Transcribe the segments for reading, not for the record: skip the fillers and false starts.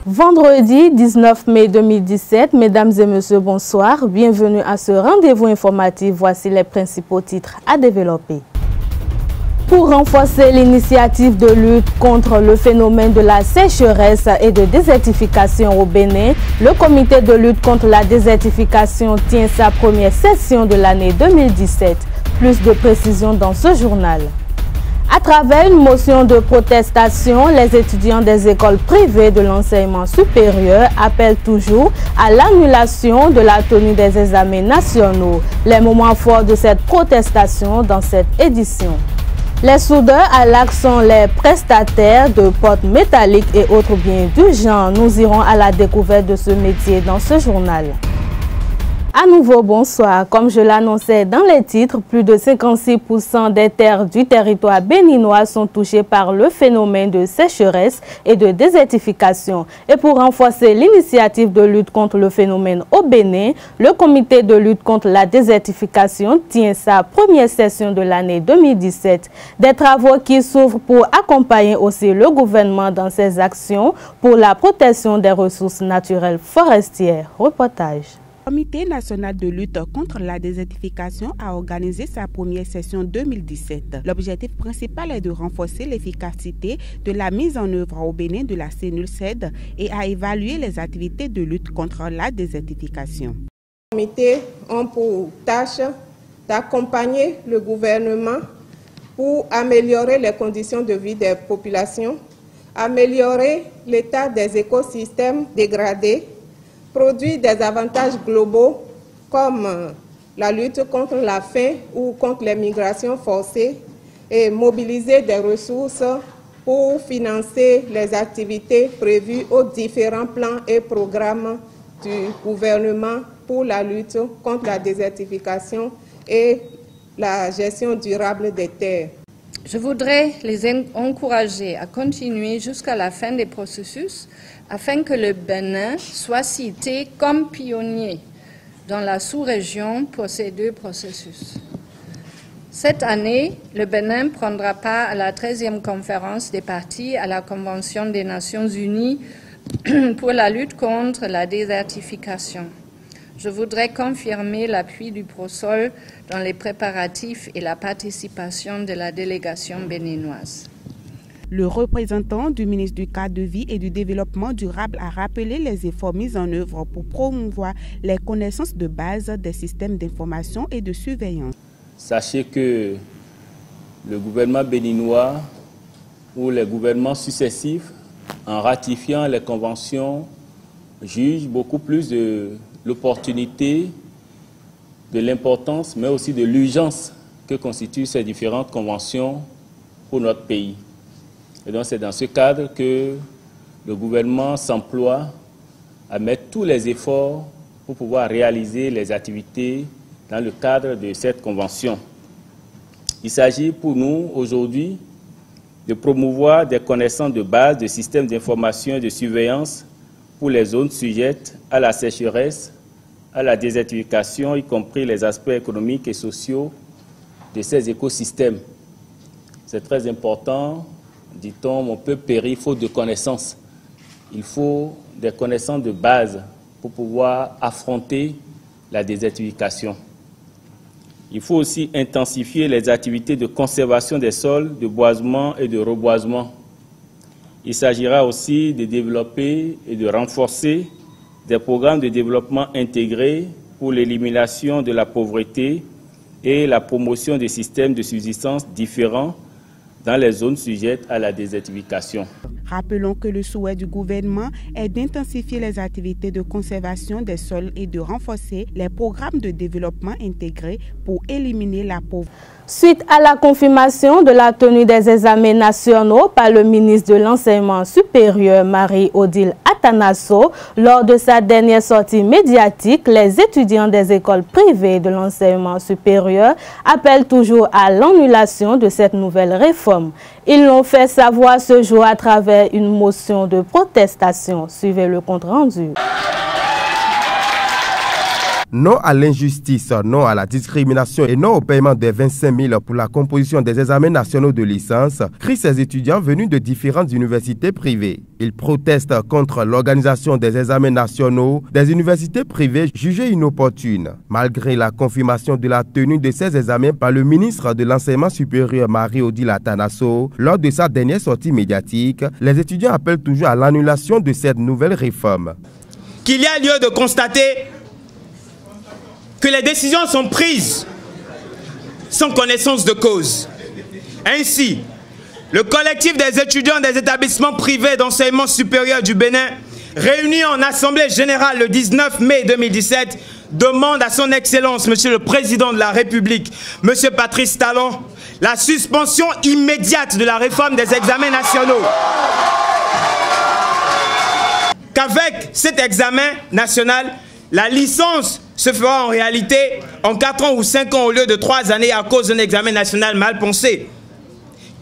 Vendredi 19 mai 2017, mesdames et messieurs, bonsoir. Bienvenue à ce rendez-vous informatif. Voici les principaux titres à développer. Pour renforcer l'initiative de lutte contre le phénomène de la sécheresse et de désertification au Bénin, le comité de lutte contre la désertification tient sa première session de l'année 2017. Plus de précisions dans ce journal. À travers une motion de protestation, les étudiants des écoles privées de l'enseignement supérieur appellent toujours à l'annulation de la tenue des examens nationaux. Les moments forts de cette protestation dans cette édition. Les soudeurs à l'arc sont les prestataires de portes métalliques et autres biens du genre. Nous irons à la découverte de ce métier dans ce journal. À nouveau, bonsoir. Comme je l'annonçais dans les titres, plus de 56% des terres du territoire béninois sont touchées par le phénomène de sécheresse et de désertification. Et pour renforcer l'initiative de lutte contre le phénomène au Bénin, le comité de lutte contre la désertification tient sa première session de l'année 2017. Des travaux qui s'ouvrent pour accompagner aussi le gouvernement dans ses actions pour la protection des ressources naturelles forestières. Reportage. Le Comité national de lutte contre la désertification a organisé sa première session 2017. L'objectif principal est de renforcer l'efficacité de la mise en œuvre au Bénin de la cellule CED et à évaluer les activités de lutte contre la désertification. Les comités ont pour tâche d'accompagner le gouvernement pour améliorer les conditions de vie des populations, améliorer l'état des écosystèmes dégradés, produire des avantages globaux comme la lutte contre la faim ou contre les migrations forcées et mobiliser des ressources pour financer les activités prévues aux différents plans et programmes du gouvernement pour la lutte contre la désertification et la gestion durable des terres. Je voudrais les encourager à continuer jusqu'à la fin des processus afin que le Bénin soit cité comme pionnier dans la sous-région pour ces deux processus. Cette année, le Bénin prendra part à la 13e conférence des parties à la Convention des Nations Unies pour la lutte contre la désertification. Je voudrais confirmer l'appui du ProSol dans les préparatifs et la participation de la délégation béninoise. Le représentant du ministre du Cadre de vie et du Développement durable a rappelé les efforts mis en œuvre pour promouvoir les connaissances de base des systèmes d'information et de surveillance. Sachez que le gouvernement béninois ou les gouvernements successifs, en ratifiant les conventions, jugent beaucoup plus de l'opportunité, de l'importance, mais aussi de l'urgence que constituent ces différentes conventions pour notre pays. Et donc c'est dans ce cadre que le gouvernement s'emploie à mettre tous les efforts pour pouvoir réaliser les activités dans le cadre de cette convention. Il s'agit pour nous aujourd'hui de promouvoir des connaissances de base de systèmes d'information et de surveillance pour les zones sujettes à la sécheresse, à la désertification, y compris les aspects économiques et sociaux de ces écosystèmes. C'est très important, dit-on, mon peuple périt faute de connaissances. Il faut des connaissances de base pour pouvoir affronter la désertification. Il faut aussi intensifier les activités de conservation des sols, de boisement et de reboisement. Il s'agira aussi de développer et de renforcer des programmes de développement intégrés pour l'élimination de la pauvreté et la promotion des systèmes de subsistance différents dans les zones sujettes à la désertification. Rappelons que le souhait du gouvernement est d'intensifier les activités de conservation des sols et de renforcer les programmes de développement intégrés pour éliminer la pauvreté. Suite à la confirmation de la tenue des examens nationaux par le ministre de l'Enseignement supérieur, Marie-Odile Atanasso, lors de sa dernière sortie médiatique, les étudiants des écoles privées de l'enseignement supérieur appellent toujours à l'annulation de cette nouvelle réforme. Ils l'ont fait savoir ce jour à travers une motion de protestation. Suivez le compte rendu. Non à l'injustice, non à la discrimination et non au paiement des 25 000 pour la composition des examens nationaux de licence, crient ces étudiants venus de différentes universités privées. Ils protestent contre l'organisation des examens nationaux des universités privées jugées inopportunes. Malgré la confirmation de la tenue de ces examens par le ministre de l'Enseignement supérieur Marie-Odile Atanasso, lors de sa dernière sortie médiatique, les étudiants appellent toujours à l'annulation de cette nouvelle réforme. Qu'il y a lieu de constater que les décisions sont prises sans connaissance de cause. Ainsi, le collectif des étudiants des établissements privés d'enseignement supérieur du Bénin, réuni en Assemblée générale le 19 mai 2017, demande à son Excellence, Monsieur le Président de la République, Monsieur Patrice Talon, la suspension immédiate de la réforme des examens nationaux. Qu'avec cet examen national, la licence se fera en réalité en 4 ans ou 5 ans au lieu de 3 années à cause d'un examen national mal pensé,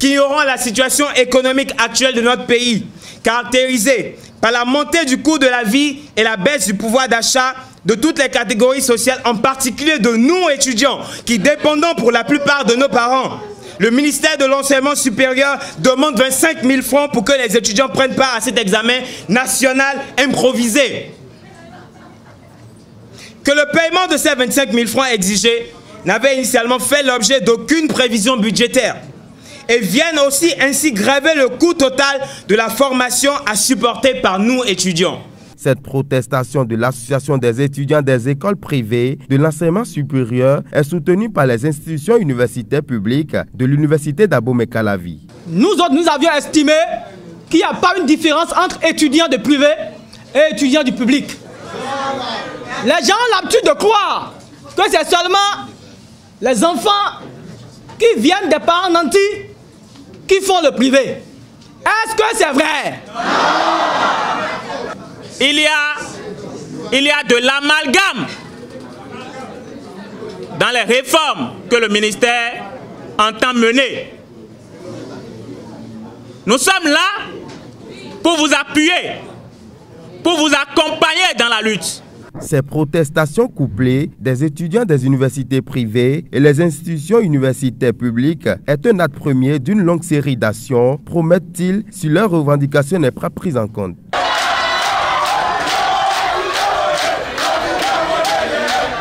qui ignorant la situation économique actuelle de notre pays, caractérisée par la montée du coût de la vie et la baisse du pouvoir d'achat de toutes les catégories sociales, en particulier de nous étudiants, qui dépendons pour la plupart de nos parents. Le ministère de l'Enseignement supérieur demande 25 000 francs pour que les étudiants prennent part à cet examen national improvisé. Que le paiement de ces 25 000 francs exigés n'avait initialement fait l'objet d'aucune prévision budgétaire et viennent aussi ainsi grever le coût total de la formation à supporter par nous étudiants. Cette protestation de l'Association des étudiants des écoles privées de l'enseignement supérieur est soutenue par les institutions universitaires publiques de l'Université d'Abomey-Calavi. Nous avions estimé qu'il n'y a pas une différence entre étudiants de privé et étudiants du public. Les gens ont l'habitude de croire que c'est seulement les enfants qui viennent des parents nantis qui font le privé. Est-ce que c'est vrai? Il y a de l'amalgame dans les réformes que le ministère entend mener. Nous sommes là pour vous appuyer, pour vous accompagner dans la lutte. Ces protestations couplées des étudiants des universités privées et les institutions universitaires publiques est un acte premier d'une longue série d'actions, promettent-ils, si leurs revendications n'est pas prise en compte.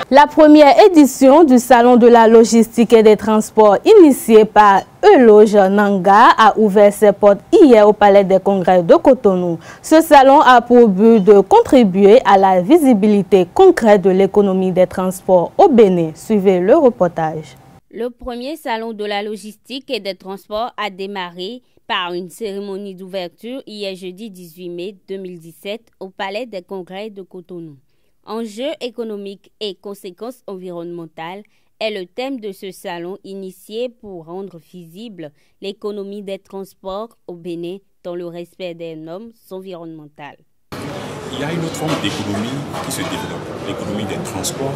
La première édition du Salon de la logistique et des transports initié par Eloge Nanga a ouvert ses portes hier au Palais des Congrès de Cotonou. Ce salon a pour but de contribuer à la visibilité concrète de l'économie des transports au Bénin. Suivez le reportage. Le premier Salon de la logistique et des transports a démarré par une cérémonie d'ouverture hier jeudi 18 mai 2017 au Palais des Congrès de Cotonou. Enjeux économiques et conséquences environnementales est le thème de ce salon initié pour rendre visible l'économie des transports au Bénin dans le respect des normes environnementales. Il y a une autre forme d'économie qui se développe, l'économie des transports,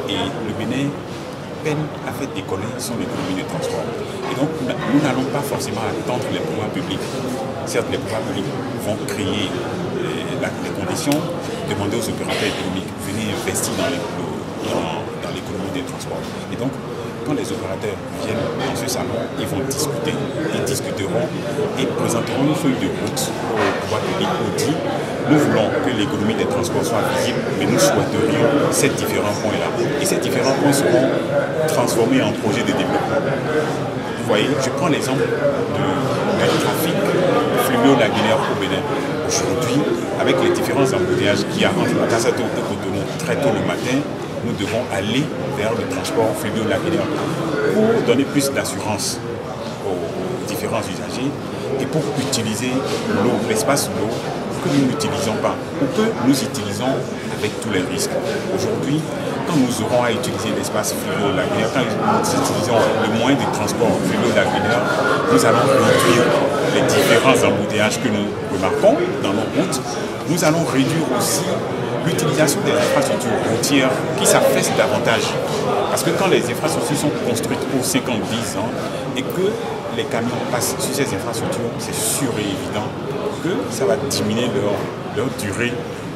et le Bénin peine à faire décoller son économie des transports. Et donc nous n'allons pas forcément attendre les pouvoirs publics. Certes, les pouvoirs publics vont créer les conditions, demander aux opérateurs économiques, venez investir dans l'économie des transports. Et donc, quand les opérateurs viennent dans ce salon, ils vont discuter, ils discuteront et présenteront une feuille de route au pouvoir public pour dire nous voulons que l'économie des transports soit visible, mais nous souhaiterions ces différents points-là. Et ces différents points seront transformés en projets de développement. Vous voyez, je prends l'exemple du trafic fluvial-lagunaire au Bénin. Aujourd'hui, avec les différents embouteillages qu'il y a entre Kassato et Cotonou très tôt le matin, nous devons aller vers le transport fluvial-lagunaire pour donner plus d'assurance aux différents usagers et pour utiliser l'eau, l'espace de l'eau que nous n'utilisons pas ou que nous utilisons avec tous les risques. Aujourd'hui, quand nous aurons à utiliser l'espace fluvial-lagunaire, quand nous utilisons le moyen de transport fluvial-lagunaire, nous allons réduire les différents embouteillages que nous remarquons dans nos routes. Nous allons réduire aussi l'utilisation des infrastructures routières qui s'affaissent davantage. Parce que quand les infrastructures sont construites pour 5 ans, 10 ans, et que les camions passent sur ces infrastructures, c'est sûr et évident que ça va diminuer leur durée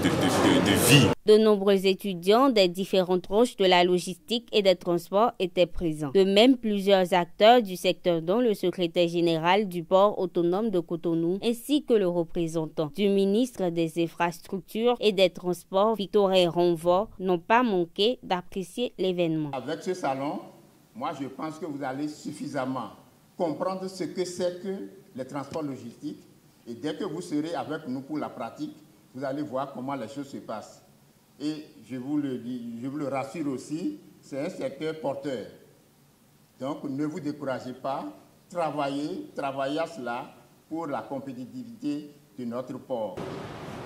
vie. De nombreux étudiants des différentes branches de la logistique et des transports étaient présents. De même, plusieurs acteurs du secteur, dont le secrétaire général du port autonome de Cotonou, ainsi que le représentant du ministre des Infrastructures et des Transports, Victorin Ronvaux, n'ont pas manqué d'apprécier l'événement. Avec ce salon, moi je pense que vous allez suffisamment comprendre ce que c'est que les transports logistiques. Et dès que vous serez avec nous pour la pratique, vous allez voir comment les choses se passent. Et je vous le dis, je vous le rassure aussi, c'est un secteur porteur. Donc ne vous découragez pas, travaillez à cela pour la compétitivité de notre port.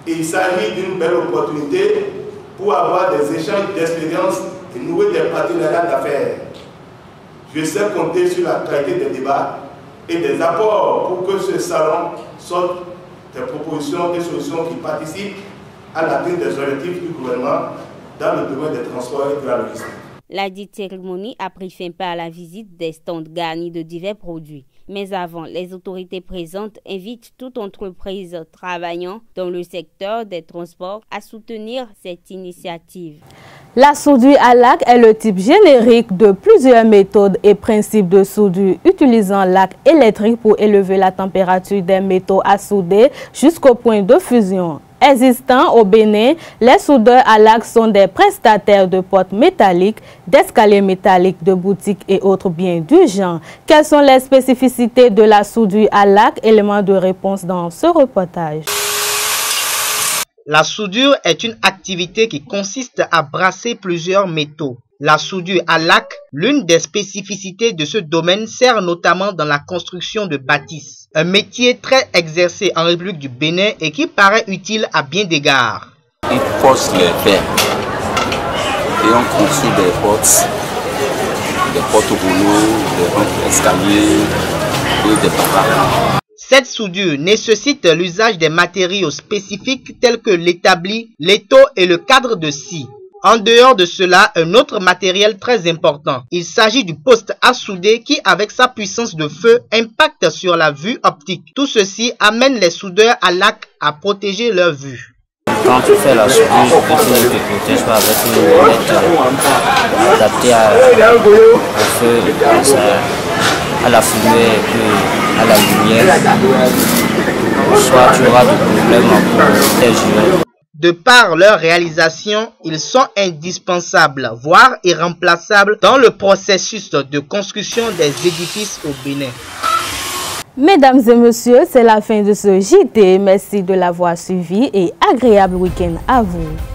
Et il s'agit d'une belle opportunité pour avoir des échanges d'expériences et nouer des partenariats d'affaires. Je sais compter sur la qualité des débats et des apports pour que ce salon sorte des propositions et solutions qui participent à l'atteinte des objectifs du gouvernement dans le domaine des transports et de la logistique. La dite cérémonie a pris fin par la visite des stands garnis de divers produits. Mais avant, les autorités présentes invitent toute entreprise travaillant dans le secteur des transports à soutenir cette initiative. La soudure à lac est le type générique de plusieurs méthodes et principes de soudure utilisant lac électrique pour élever la température des métaux à souder jusqu'au point de fusion. Existant au Bénin, les soudeurs à lac sont des prestataires de portes métalliques, d'escaliers métalliques, de boutiques et autres biens du genre. Quelles sont les spécificités de la soudure à lac? Élément de réponse dans ce reportage. La soudure est une activité qui consiste à brasser plusieurs métaux. La soudure à lac, l'une des spécificités de ce domaine, sert notamment dans la construction de bâtisses. Un métier très exercé en République du Bénin et qui paraît utile à bien d'égards. Ils forcent les verres et on construit des portes rouleaux, des rampes d'escalier et des baraques. Cette soudure nécessite l'usage des matériaux spécifiques tels que l'établi, l'étau et le cadre de scie. En dehors de cela, un autre matériel très important. Il s'agit du poste à souder qui, avec sa puissance de feu, impacte sur la vue optique. Tout ceci amène les soudeurs à lac à protéger leur vue. Quand tu fais la soudure, tu ne te protèges pas avec une lunette adaptée au feu, à la fumée et puis à la lumière. Soit tu auras des problèmes pour tes yeux. De par leur réalisation, ils sont indispensables, voire irremplaçables dans le processus de construction des édifices au Bénin. Mesdames et messieurs, c'est la fin de ce JT. Merci de l'avoir suivi et agréable week-end à vous.